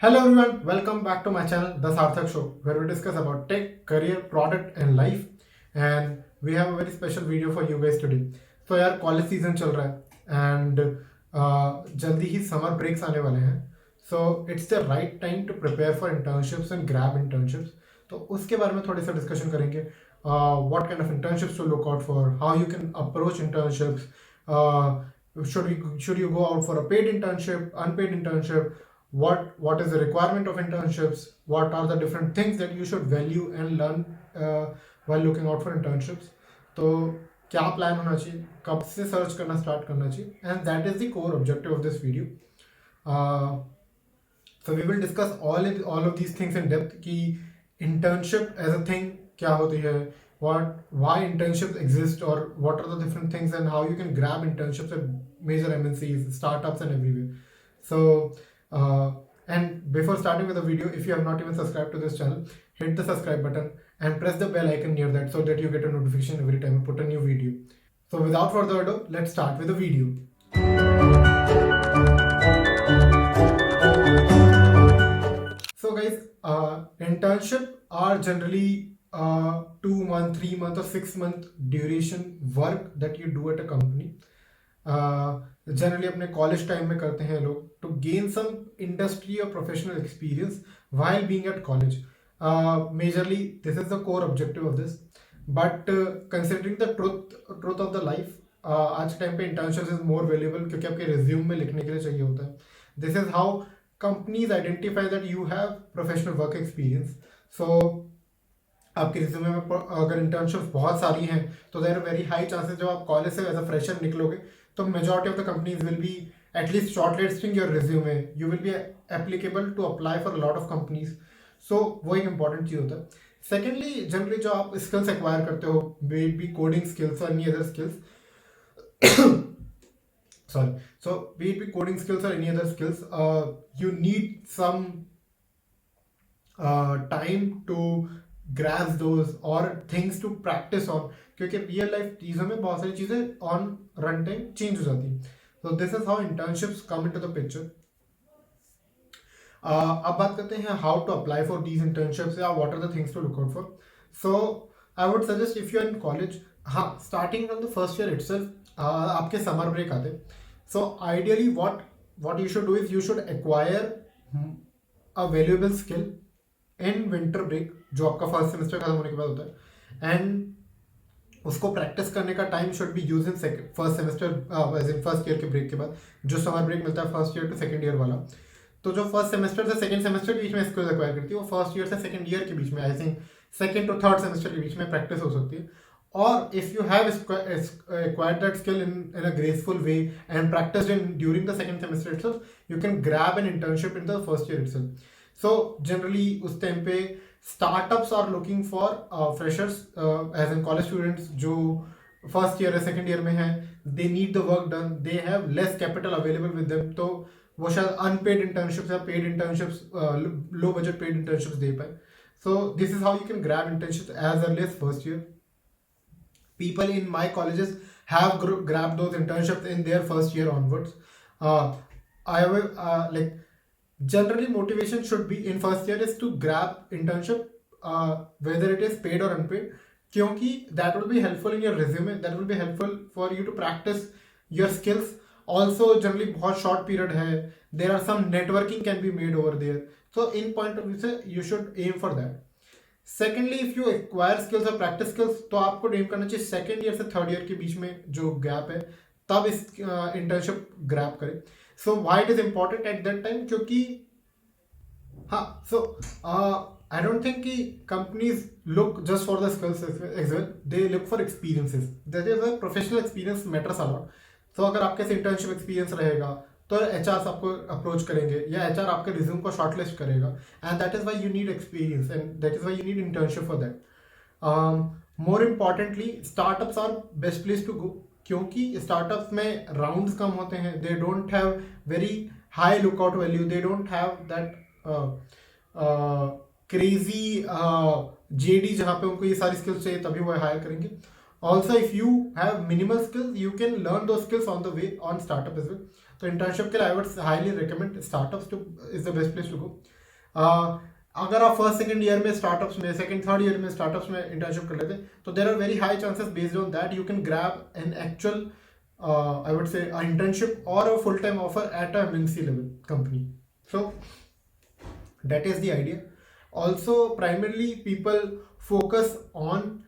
Hello everyone, welcome back to my channel, The Sarthak Show, where we discuss about tech, career, product and life. And we have a very special video for you guys today. So यार college season चल रहा है and जल्दी ही summer breaks आने वाले हैं. So it's the right time to prepare for internships and grab internships. तो उसके बारे में थोड़ी सा डिस्कशन करेंगे. What kind of internships to look out for, how you can approach internships, should you go out for a paid internship, unpaid internship, what is the requirement of internships, what are the different things that you should value and learn while looking out for internships. तो क्या plan होना चाहिए, कब से search करना start करना चाहिए, and that is the core objective of this video. So we will discuss all of these things in depth कि इंटर्नशिप एज अ थिंग क्या होती है, why internships exist, or what are the different things and how you can grab internships at major MNCs, startups and everywhere. So and before starting with the video, if you have not even subscribed to this channel, hit the subscribe button and press the bell icon near that so that you get a notification every time I put a new video. So without further ado, let's start with the video. So guys, internship are generally 2 month, 3 month or 6 month duration work that you do at a company. Generally अपने college time में करते हैं लोग to gain some industry और professional experience while being at college. Majorly this is the core objective of this. But considering the truth of the life, आज के time पे internship is more valuable क्योंकि आपके रिज्यूम में लिखने के लिए चाहिए होता है. This is how companies identify that you have professional work experience. So आपके रिज्यूमे में अगर इंटर्नशिप्स बहुत सारी हैं तो there are very high chances जब आप कॉलेज से एज अ फ्रेशर निकलोगे तो majority of the companies will be at least shortlisting your resume. You will be applicable to apply for lot of companies. So वो एक इंपॉर्टेंट चीज़ होता है. Secondly, generally जो आप स्किल्स एक्वायर करते हो, मे बी कोडिंग स्किल्स और any other skills, sorry, so be it be coding skills or any other skills, you need some time to grasp those or things to practice on, क्योंकि real life चीज़ों में बहुत सारी चीज़ें on run time change हो जाती हैं. So this is how internships come into the picture. अब बात करते हैं how to apply for these internships या what are the things to look out for. So I would suggest if you are in college, हाँ, starting from the first year itself आपके summer break आते. So ideally what you should do is you should acquire a valuable skill in winter break, जो आपका first semester खत्म होने के बाद होता है, एंड उसको प्रैक्टिस करने का time should be use in first semester, as in first year के ब्रेक के बाद जो समर ब्रेक मिलता है first year to second year वाला. तो जो फर्स्ट सेमेस्टर से सेकंड सेमेस्टर के बीच में स्किल्स एक्वायर करती है वो फर्स्ट ईयर से सेकंड ईयर के बीच में, I think second to third semester के बीच में प्रैक्टिस हो सकती है. Or if you have acquired that skill in a graceful way and practiced during the second semester itself, you can grab an internship in the first year itself. So generally उस time पे startups are looking for freshers, as in college students जो first year या second year में हैं. They need the work done, they have less capital available with them, तो वो शायद unpaid internships या paid internships, low budget paid internships दे पाए. So this is how you can grab internships as early as first year. People in my colleges have grabbed those internships in their first year onwards. I will like generally motivation should be in first year is to grab internship, whether it is paid or unpaid, क्योंकि that will be helpful in your resume, that will be helpful for you to practice your skills. Also generally बहुत short period है, there are some networking can be made over there, so in point of view से you should aim for that. Secondly, if you acquire skills और practice skills तो आपको M करना चाहिए second year से third year के बीच में जो गैप है तब इस इंटर्नशिप ग्रैब करें. So why it is important at that time, क्योंकि हाँ, सो आई डोंट थिंक कि companies look just for the skills as well, they look for experiences. That is a professional experience matters a lot. तो अगर आपके से internship experience रहेगा तो HR आपको अप्रोच करेंगे या एचआर आपके रिज्यूम को शॉर्टलिस्ट करेगा, and that is why you need experience and that is why you need internship for that. More importantly, startups are best place to go, क्योंकि startups में राउंड्स कम होते हैं. They don't have very high lookout value, they don't have that crazy JD जहाँ पे उनको ये सारी स्किल्स चाहिए तभी वो हायर करेंगे. Also, if you have minimal skills, you can learn those skills on the way on startup as well. तो internship के लिए I would highly recommend startups to is the best place to go. Uh, अगर आप first second year में startups में second third year में startups में internship कर लेते तो there are very high chances based on that you can grab an actual I would say internship और a full time offer at a MNC level company. So that is the idea. Also, primarily people focus on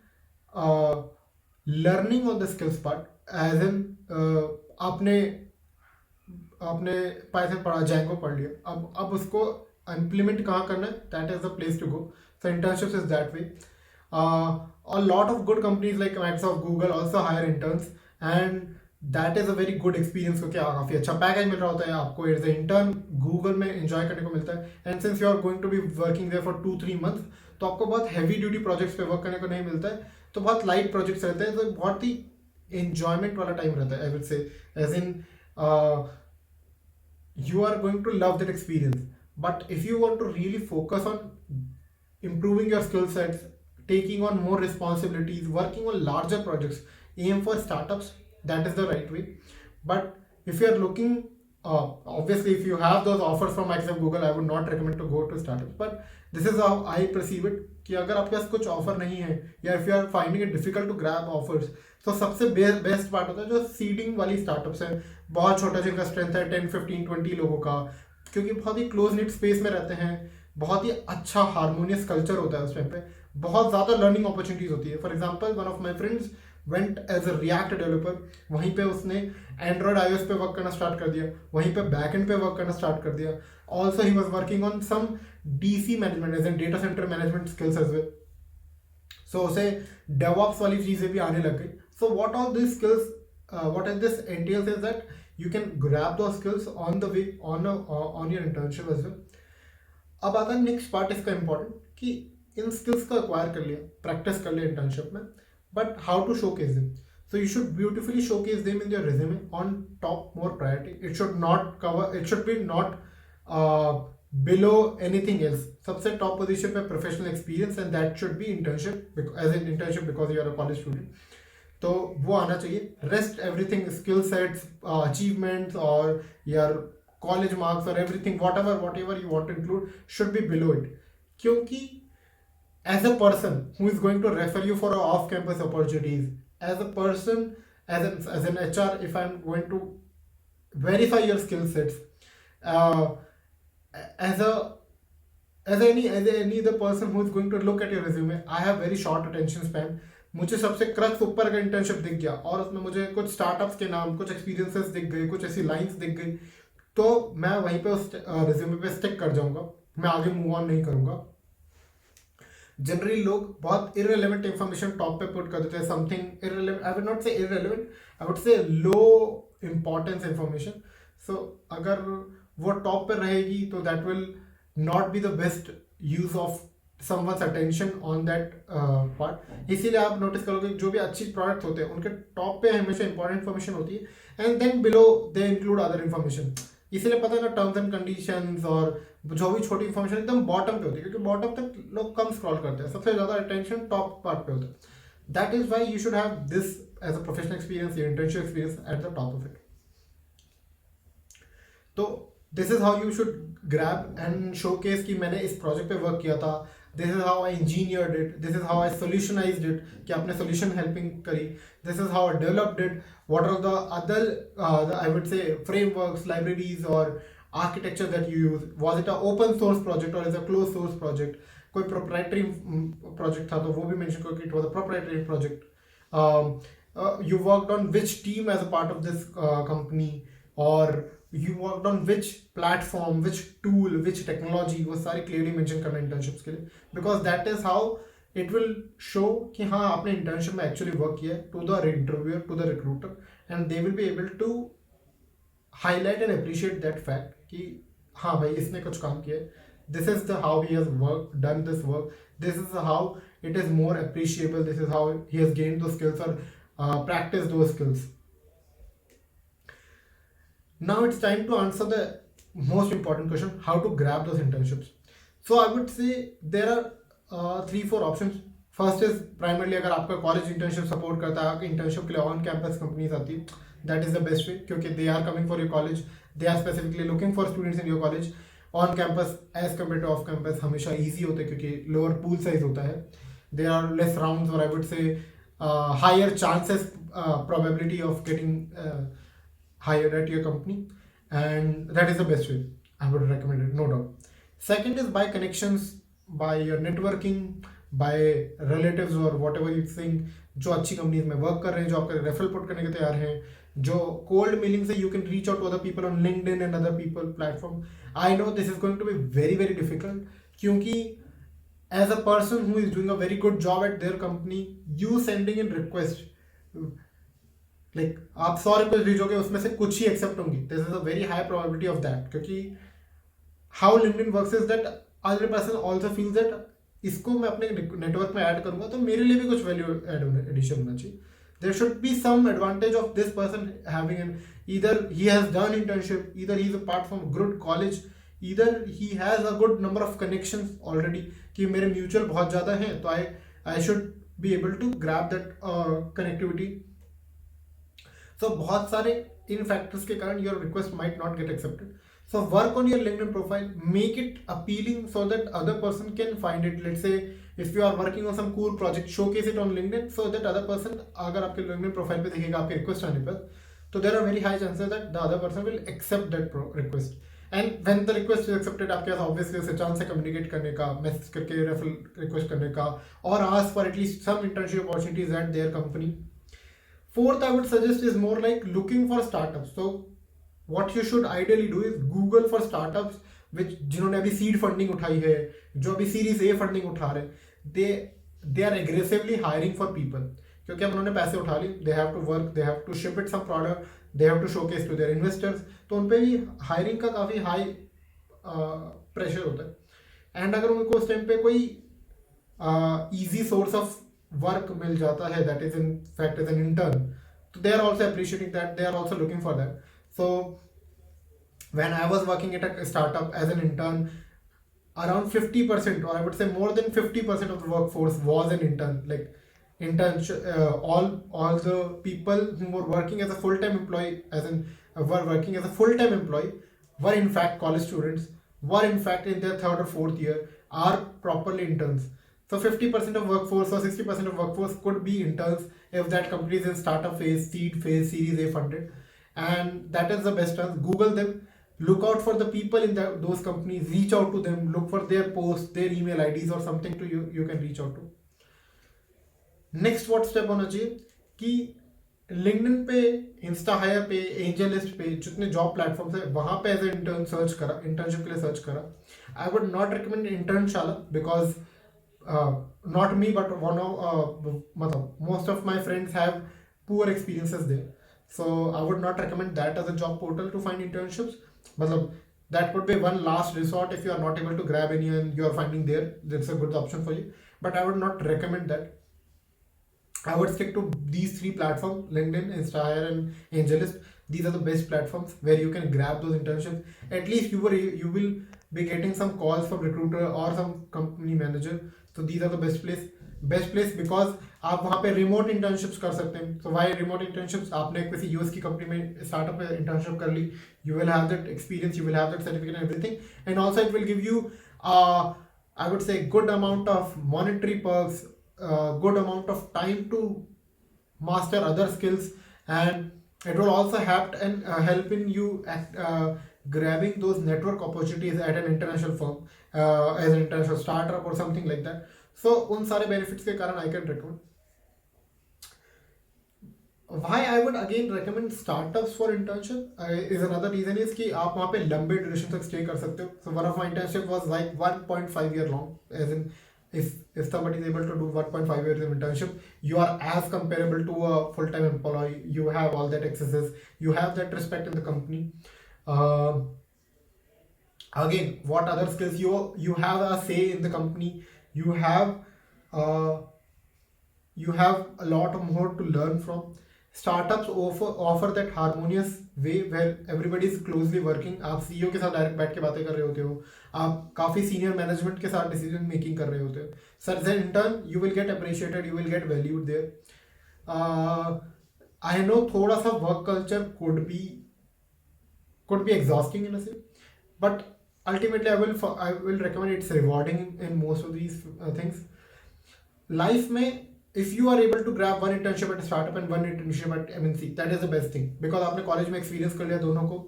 learning on the skills part, as in आपने आपने Python पढ़ा, Django पढ़ लिया, अब उसको implement कहाँ करना है, that is the place to go. So internships is that way. A lot of good companies like Microsoft, Google also hire interns, and that is a very good experience, क्योंकि काफ़ी अच्छा पैकेज मिल रहा होता है आपको एज ए इंटर्न, गूगल में enjoy करने को मिलता है. And since you are going to be working there for 2-3 months, तो आपको बहुत हैवी ड्यूटी प्रोजेक्ट्स पे वर्क करने को नहीं मिलता है, तो बहुत लाइट प्रोजेक्ट्स रहते हैं, तो बहुत ही एंजॉयमेंट वाला टाइम रहता है. I would say as in you are going to love that experience. But if you want to really focus on improving your skill sets, taking on more responsibilities, working on larger projects, aim for startups. That is the right way. But if you are looking, obviously if you have those offers from Microsoft, Google, I would not recommend to go to startups. But this is how I perceive it, कि अगर आपके पास कुछ offer नहीं है या if you are finding it difficult to grab offers, तो सबसे best part होता है जो सीडिंग वाली स्टार्टअप्स है, बहुत छोटा जिनका स्ट्रेंथ है 10-15-20 लोगों का, क्योंकि बहुत ही क्लोज निट स्पेस में रहते हैं, बहुत ही अच्छा हारमोनियस कल्चर होता है उस टाइम पे, बहुत ज़्यादा लर्निंग अपॉर्चुनिटीज होती है. For example, one of my friends went as a React developer, वहीं पे उसने एंड्रॉयड iOS पे वर्क करना स्टार्ट कर दिया, वहीं पे बैकएंड पे वर्क करना स्टार्ट कर दिया. Also he was working on some DC management as an data center management skills as well. So उसे डेवऑप्स वाली चीज़ें भी आने लग गई. So what all this skills, what this entails is that you can grab those skills on the way on your internship as well. अब आता है नेक्स्ट पार्ट इसका इम्पोर्टेंट, कि इन स्किल्स को एक्वायर कर लिया, प्रैक्टिस कर लिया इंटर्नशिप में, but how to showcase them. So you should beautifully showcase them in your resume on top more priority. It should not cover, it should be not below anything else. सबसे top position पे professional experience, and that should be internship as an internship because you are a college student. तो वो आना चाहिए. Rest everything, skill sets, achievements और यार college marks और everything, what ever you want to include should be below it. क्योंकि as a person who is going to refer you for off campus opportunities, as a person, as an HR, if I'm going to verify your skill sets, as any other person who is going to look at your resume, I have very short attention span. मुझे सबसे crux ऊपर का internship दिख गया और उसमें मुझे कुछ स्टार्टअप्स के नाम, कुछ एक्सपीरियंसेस दिख गए, कुछ ऐसी लाइंस दिख गई, तो मैं वहीं पे उस रिज्यूमे पे स्टिक कर जाऊंगा, मैं आगे मूव ऑन नहीं करूंगा. जनरली लोग बहुत इररिलेवेंट इंफॉर्मेशन टॉप पे पुट कर देते हैं, something irrelevant, I would not say irrelevant, I would say low importance information. सो अगर वो टॉप पे रहेगी तो that will not be the best use of someone's attention on that part. इसीलिए आप नोटिस करोगे जो भी अच्छी प्रोडक्ट होते हैं उनके टॉप पे हमेशा इंपॉर्टेंट इन्फॉर्मेशन होती है, and then below they include other information. इसीलिए पता है ना, टर्म्स एंड कंडीशंस और जो भी छोटी इन्फॉर्मेशन एकदम बॉटम पे होती है, क्योंकि बॉटम तक लोग कम स्क्रॉल करते हैं, सबसे ज़्यादा अटेंशन टॉप पार्ट पे होता है. That is why you should have this as a professional experience, your internship experience at the top of it. तो this is how you should grab and showcase कि मैंने इस प्रोजेक्ट पे work किया था, this is how I engineered it, this is how I solutionized it, कि आपने solution helping करी, this is how I developed it, what are the other I would say frameworks, libraries or architecture that you use, was it a open source project or is it a closed source project, कोई proprietary project था तो वो भी mention करो कि it was a proprietary project, you worked on which team as a part of this company, or you worked on which platform, which tool, which technology, वो सारी clearly mention करना internships के लिए, because that is how it will show कि हाँ आपने internship में actually work किया to the interviewer, to the recruiter, and they will be able to highlight and appreciate that fact कि हाँ भाई इसने कुछ काम किया है, this is the how he has worked, done this work, this is how it is more appreciable, this is how he has gained those skills or practiced those skills. Now it's time to answer the most important question, how to grab those internships. So I would say there are 3-4 options. First is primarily अगर आपका college internship support करता है, आपकी internship के लिए on campus companies आती है, that is the best way, क्योंकि they are coming for your college, they are specifically looking for students in your college. On campus as compared to off campus हमेशा easy होता है क्योंकि lower pool size होता है. There are less rounds और I would say higher chances probability of getting hired at your company, and that is the best way. I would recommend it, no doubt. Second is by connections, by your networking, by relatives or whatever you think, जो अच्छी companies में work कर रहे हैं, जो आपका referral put करने के तैयार हैं, जो कोल्ड मेलिंग से you can reach out to other people on LinkedIn and other people platform. I know this is going to be very very difficult, क्योंकि as a person who is doing a very good job at their company, you sending in request, like आप 100 request भेजोगे उसमें से कुछ ही accept होंगी. This is a very high probability of that, क्योंकि how LinkedIn works is that other person also feels that इसको मैं अपने नेटवर्क में ऐड करूंगा तो मेरे लिए भी कुछ वैल्यू एडिशन होना चाहिए. There should be some advantage of this person having an, either he has done internship, either he is apart from good college, either he has a good number of connections already, कि मेरे mutual बहुत ज़्यादा हैं तो I should be able to grab that connectivity. So बहुत सारे इन factors के कारण your request might not get accepted. So work on your LinkedIn profile, make it appealing so that other person can find it. Let's say if you are working on some cool project, showcase it on LinkedIn so that other person अगर आपके LinkedIn profile पे देखेगा आपके request आने पर, तो there are very high chances that the other person will accept that request. And when the request is accepted, आपके पास ऑब्वियसली उसे चांस है कम्युनिकेट करने का, मैसेज करके रेफरल रिक्वेस्ट करने का, और ask for at least some internship opportunities at their company. Fourth, I would suggest is more like looking for startups. So what you should ideally do is Google for startups which जिन्होंने अभी seed funding उठाई है, जो अभी series A funding उठा रहे हैं, they are aggressively hiring for people, क्योंकि अब उन्होंने पैसे उठा ली, they have to work, they have to ship it some product, they have to showcase to their investors, तो उन पे भी हायरिंग का काफ़ी हाई प्रेशर होता है. एंड अगर उनको उस टाइम पे कोई easy source of work मिल जाता है, that is in fact as an intern, so they are also appreciating that, they are also looking for that. So when I was working at a startup as an intern, around 50%, or I would say more than 50% of the workforce was an intern. Like all the people who were working as a full-time employee, were working as a full-time employee, were in fact college students, were in fact in their third or fourth year, are properly interns. So 50% of workforce or 60% of workforce could be interns if that company is in startup phase, seed phase, series A funded, and that is the best chance. Google them, look out for the people in those companies, reach out to them, look for their posts, their email IDs or something to you can reach out to. Next what step होना चाहिए कि LinkedIn पे, Insta higher पे, angel list पे, जितने job platforms है वहाँ पे एज ए इंटर्न सर्च करा, इंटर्नशिप के लिए सर्च करा. आई would not recommend Internshala because not me but one of most of my friends have poor experiences there, so I would not recommend that as a job portal to find internships. That would be one last resort if you are not able to grab any and you are finding there, that's a good option for you, but I would not recommend that. I would stick to these three platforms: LinkedIn, InstaHire, and AngelList. These are the best platforms where you can grab those internships. At least you will be getting some calls from recruiter or some company manager. So these are the best place because आप वहाँ पे remote internships कर सकते हैं. So why remote internships? आपने किसी US की company में startup में internship कर ली, you will have that experience, you will have that certificate and everything, and also it will give you I would say good amount of monetary perks, good amount of time to master other skills, and it will also help in you grabbing those network opportunities at an international firm, as an international startup or something like that. So उन सारे benefits के कारण I can recommend. Why I would again recommend startups for internship is another reason is कि आप वहाँ पे लंबे duration तक stay कर सकते हो. So one of my internship was like 1.5 year long, as in if somebody is able to do 1.5 years of internship, you are as comparable to a full-time employee. You have all that accesses, you have that respect in the company. Again, what other skills you have a say in the company, you have a lot more to learn from. Startups offer that harmonious way where everybody is closely working. आप CEO के साथ direct बैठ के बातें कर रहे होते हो, आप काफ़ी सीनियर मैनेजमेंट के साथ डिसीजन मेकिंग कर रहे होते हो. Sir then in turn you will get appreciated, you will get valued there. I know थोड़ा सा work culture could be exhausting in a sense, but ultimately I will recommend it's rewarding in most of these things. Life में if you are able to grab one internship at a startup and one internship at MNC, that is the best thing, because आपने college में experience कर लिया दोनों को.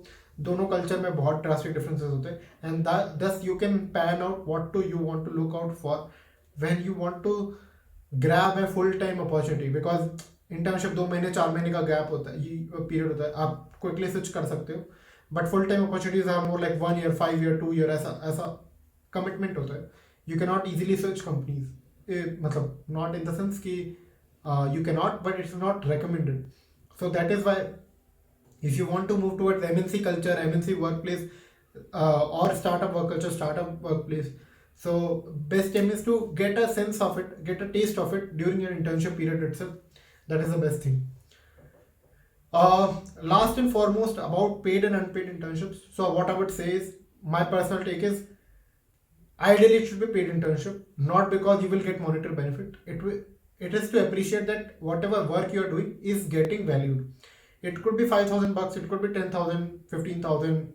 दोनों culture में बहुत ड्रास्टिक डिफरेंसेस होते हैं and thus you can pan out what to you want to look out for when you want to grab a full time opportunity, because internship 2 महीने 4 महीने का गैप होता है, ये पीरियड होता है, आप क्विकली स्विच कर सकते हो. But full time opportunities are more like 1 year 5 year 2 year, ऐसा कमिटमेंट होता है. You can not easily switch companies, मतलब नॉट इन द सेंस कि you can not, but it's not recommended. So that is why if you want to move towards MNC culture, MNC workplace, or startup work culture, startup workplace, so best aim is to get a sense of it, get a taste of it during your internship period itself. That is the best thing. Last and foremost about paid and unpaid internships. So what I would say is, my personal take is, ideally it should be paid internship, not because you will get monetary benefit. It is to appreciate that whatever work you are doing is getting valued. It could be $5,000, it could be 10,000, 15,000,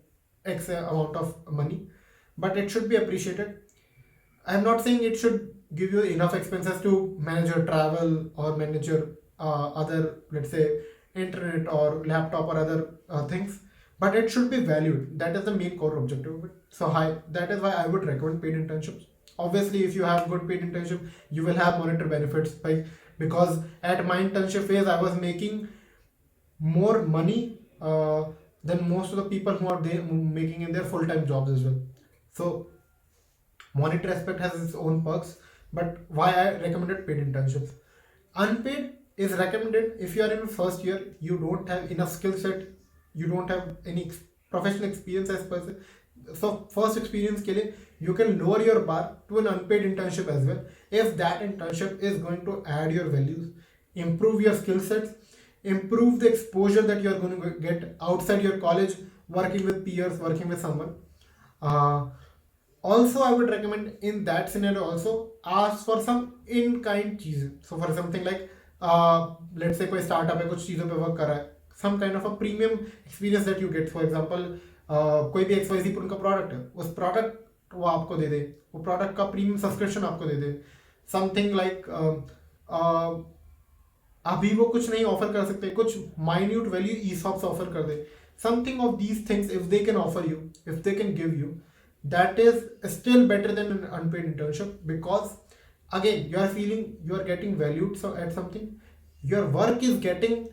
X amount of money, but it should be appreciated. I'm not saying it should give you enough expenses to manage your travel or manage your other, let's say, internet or laptop or other things, but it should be valued. That is the main core objective of it. So that is why I would recommend paid internships. Obviously, if you have good paid internship, you will have monetary benefits, because at my internship phase, I was making more money than most of the people who are there making in their full-time jobs as well. So monetary aspect has its own perks, but why I recommended paid internships. Unpaid is recommended if you are in first year, you don't have enough skill set, you don't have any professional experience as per se. So first experience के लिए you can lower your bar to an unpaid internship as well, if that internship is going to add your values, improve your skill sets, improve the exposure that you are going to get outside your college, working with peers, working with someone. Also, I would recommend in that scenario also ask for some in-kind चीज़ें. So for something like let's say कोई startup है, कुछ चीज़ों पे work कर रहा है, some kind of a premium experience that you get. For example, कोई भी XYZ पर उनका product है, उस product वो आपको दे दे, वो product का premium subscription आपको दे दे. Something like अभी वो कुछ नहीं ऑफर कर सकते, कुछ माइन्यूट वैल्यू ESOPs ऑफर कर दे. Something of these things if they can offer you, if they can give you, that is still better than an unpaid internship, because again you are feeling you are getting valued at something, your work is getting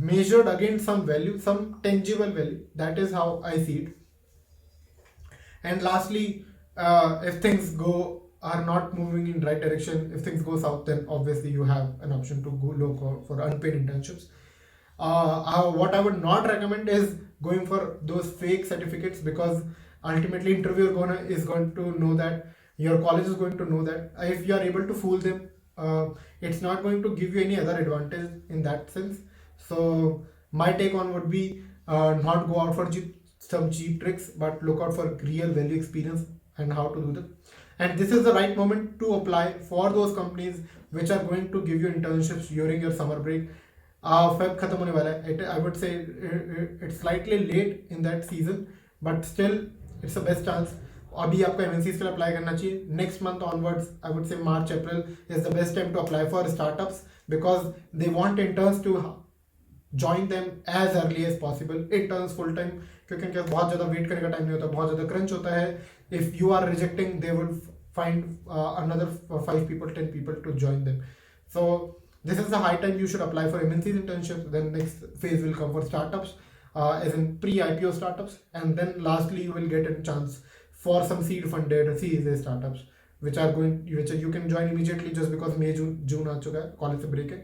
measured against some value, some tangible value. That is how I see it. And lastly, if things are not moving in right direction, if things go south, then obviously you have an option to go look for unpaid internships. What I would not recommend is going for those fake certificates, because ultimately interviewer is going to know that, your college is going to know that. If you are able to fool them, it's not going to give you any other advantage in that sense. So my take on would be, not go out for some cheap tricks, but look out for real value experience and how to do that. And this is the right moment to apply for those companies which are going to give you internships during your summer break. Feb खत्म होने वाला है. I would say it's slightly late in that season, but still it's the best chance. अभी आपको MNCs के लिए apply करना चाहिए. Next month onwards, I would say March April is the best time to apply for startups, because they want interns to join them as early as possible. Interns full time, क्योंकि उनके पास बहुत ज़्यादा wait करने का time नहीं होता, बहुत ज़्यादा क्रंच होता है. If you are rejecting, they will find another 5 people, 10 people to join them. So this is the high time you should apply for MNC's internships. Then next phase will come for startups, as in pre-IPO startups, and then lastly you will get a chance for some seed funded Series A startups, which you can join immediately, just because May June आ चुका है, college से break है.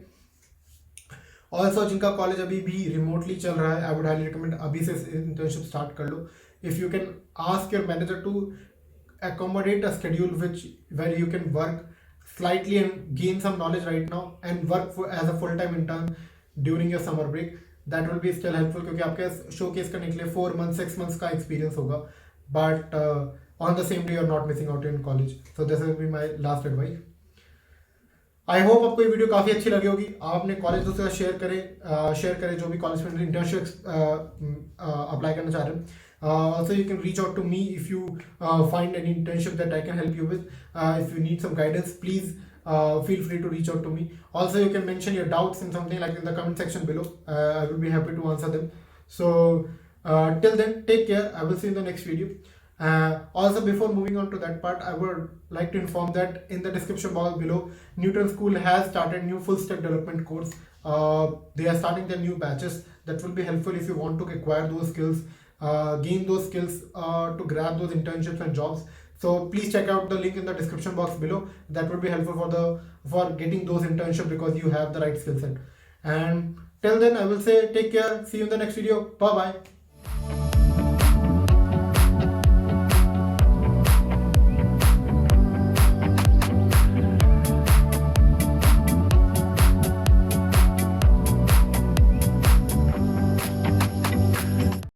Also जिनका college अभी भी remotely चल रहा है, I would highly recommend अभी से internship start कर लो. If you can ask your manager to accommodate a schedule where you can work slightly and gain some knowledge right now and work as a full-time intern during your summer break. That will be still helpful क्योंकि आपके showcase करने के लिए 4 months 6 months का experience होगा. But on the same day you're not missing out in college. So this will be my last advice. I hope आपको ये video काफ़ी अच्छी लगी होगी. आपने कॉलेज दोस्तों का शेयर करें जो भी कॉलेज में इंटर्नशिप अप्लाई करना चाह रहे हैं. Also you can reach out to me if you find any internship that I can help you with. If you need some guidance, please feel free to reach out to me. Also you can mention your doubts in something like in the comment section below. I will be happy to answer them. So till then, take care. I will see you in the next video. Also before moving on to that part, I would like to inform that in the description box below, Newton School has started new full stack development course. They are starting their new batches that will be helpful if you want to acquire those skills, gain those skills to grab those internships and jobs. So please check out the link in the description box below. That would be helpful for getting those internships because you have the right skill set. And till then, I will say take care. See you in the next video. Bye bye.